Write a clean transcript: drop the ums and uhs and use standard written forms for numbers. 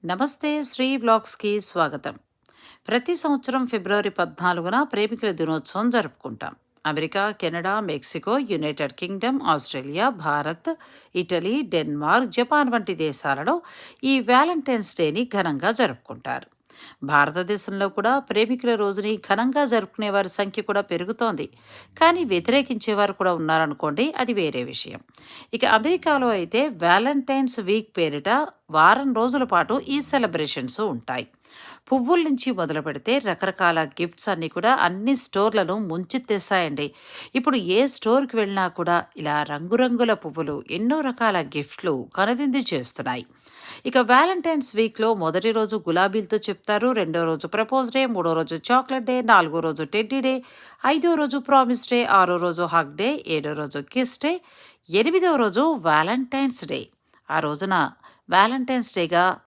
నమస్తే శ్రీ వ్లాగ్స్కి స్వాగతం. ప్రతి సంవత్సరం ఫిబ్రవరి 14న ప్రేమికుల దినోత్సవం జరుపుకుంటాం. America, Canada, Mexico, United Kingdom, Australia, Bharat, Italy, Denmark, Japan వంటి దేశాలలో ఈ వ్యాలంటైన్స్ డేని ఘనంగా జరుపుకుంటారు. భారతదేశంలో కూడా ప్రేమికుల రోజుని ఘనంగా జరుపుకునే వారి సంఖ్య కూడా పెరుగుతోంది. కానీ వ్యతిరేకించేవారు కూడా ఉన్నారనుకోండి, అది వేరే విషయం. ఇక అమెరికాలో అయితే వ్యాలంటైన్స్ వీక్ పేరిట వారం రోజుల పాటు ఈ సెలబ్రేషన్స్ ఉంటాయి. పువ్వుల నుంచి మొదలు పెడితే రకరకాల గిఫ్ట్స్ అన్నీ కూడా అన్ని స్టోర్లను ముంచెత్తేసాయండి. ఇప్పుడు ఏ స్టోర్కి వెళ్ళినా కూడా ఇలా రంగురంగుల పువ్వులు, ఎన్నో రకాల గిఫ్ట్లు కనువిందు చేస్తున్నాయి. ఇక వ్యాలంటైన్స్ వీక్లో మొదటి రోజు గులాబీలతో చెప్తారు, రెండో రోజు ప్రపోజ్ డే, మూడో రోజు చాక్లెట్ డే, నాలుగో రోజు టెడ్డీ డే, ఐదో రోజు ప్రామిస్ డే, ఆరో రోజు హగ్ డే, ఏడో రోజు కిస్ డే, ఎనిమిదవ రోజు వ్యాలంటైన్స్ డే. ఆ రోజున వ్యాలంటైన్స్ డేగా